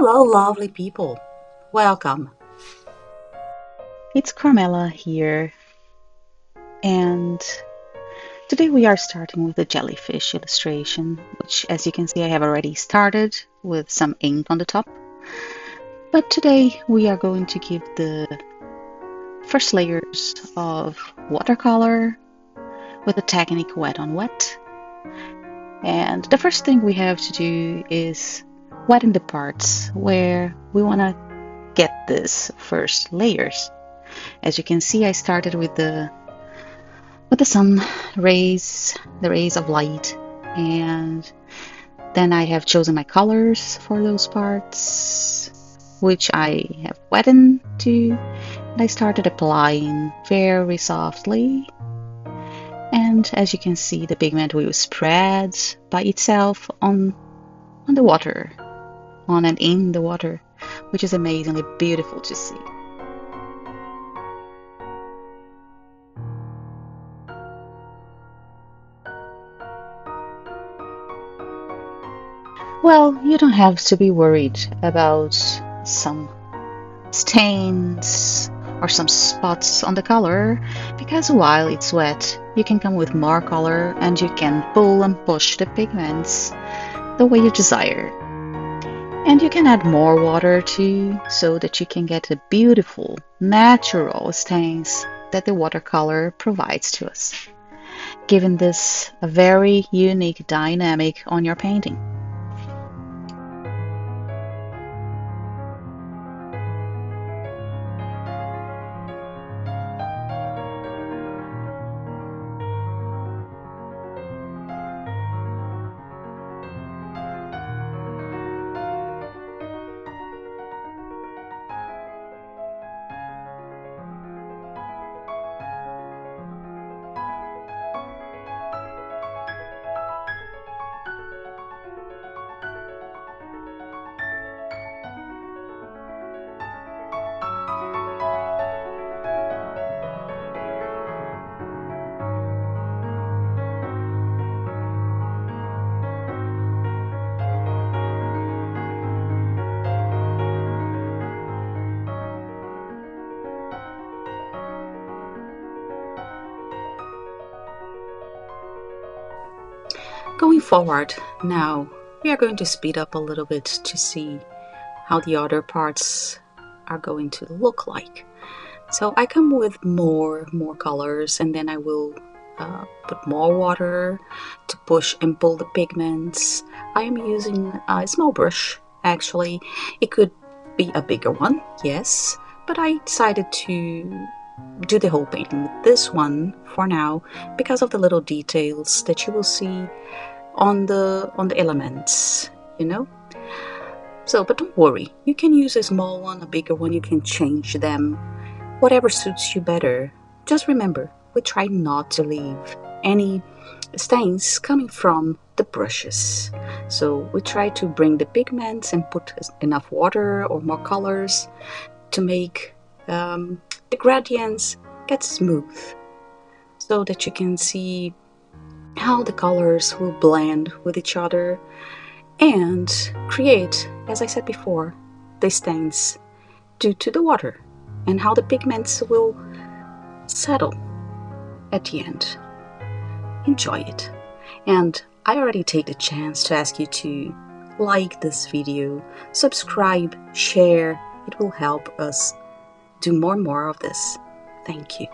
Hello, lovely people. Welcome. It's Carmela here, and today we are starting with the jellyfish illustration, which, as you can see, I have already started with some ink on the top. But today we are going to give the first layers of watercolor with the technique wet on wet. And the first thing we have to do is weten the parts where we want to get this first layers. As you can see, I started with the sun rays, the rays of light, and then I have chosen my colors for those parts, which I have wetted to, and I started applying very softly. And as you can see, the pigment will spread by itself on the water, on and in the water, which is amazingly beautiful to see. Well, you don't have to be worried about some stains or some spots on the color, because while it's wet you can come with more color and you can pull and push the pigments the way you desire. And you can add more water too, so that you can get the beautiful natural stains that the watercolor provides to us, giving this a very unique dynamic on your painting. Going forward, now we are going to speed up a little bit to see how the other parts are going to look like. So I come with more colors, and then I will put more water to push and pull the pigments. I am using a small brush. Actually, it could be a bigger one, yes, but I decided to do the whole painting with this one for now because of the little details that you will see on the elements, you know. So, but don't worry, you can use a small one, a bigger one, you can change them, whatever suits you better. Just remember, we try not to leave any stains coming from the brushes. So we try to bring the pigments and put enough water or more colors to make the gradients get smooth, so that you can see how the colors will blend with each other and create, as I said before, the stains due to the water, and how the pigments will settle at the end. Enjoy it. And I already take the chance to ask you to like this video, subscribe, share. It will help us do more and more of this. Thank you.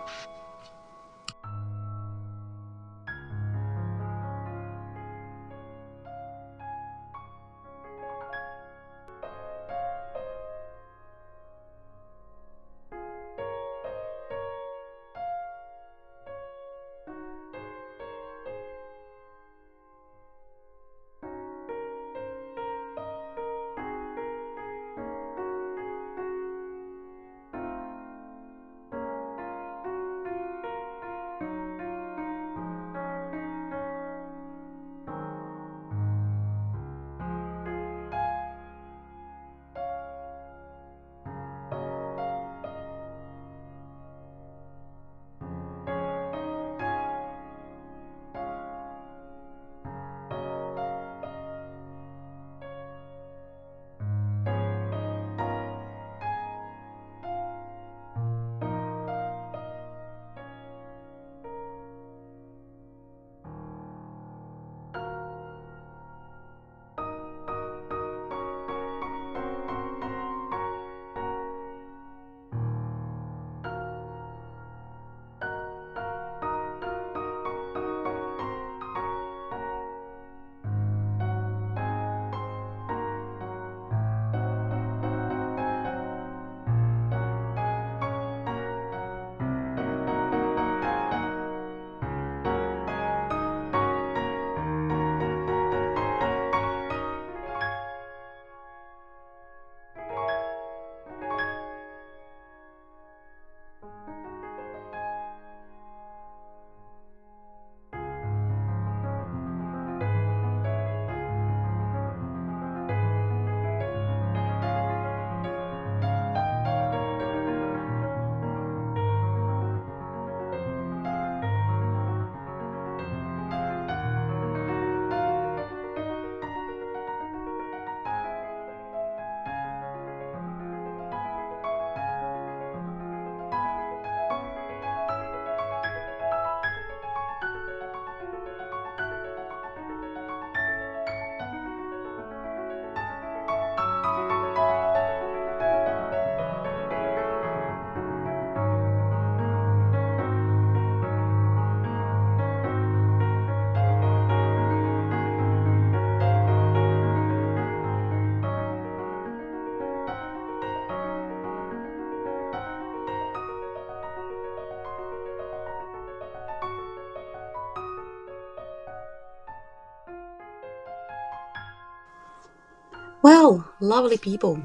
Well, lovely people,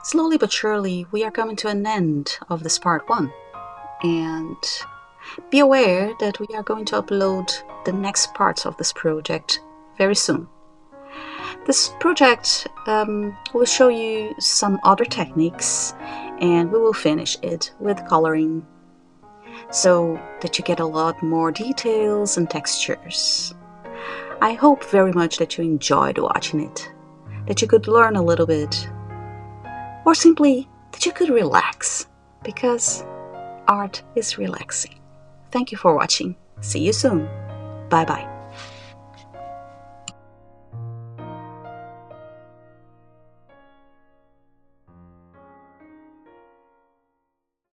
slowly but surely we are coming to an end of this part 1. And be aware that we are going to upload the next parts of this project very soon. This project will show you some other techniques, and we will finish it with coloring so that you get a lot more details and textures. I hope very much that you enjoyed watching it, that you could learn a little bit, or simply that you could relax, because art is relaxing. Thank you for watching. See you soon. Bye bye.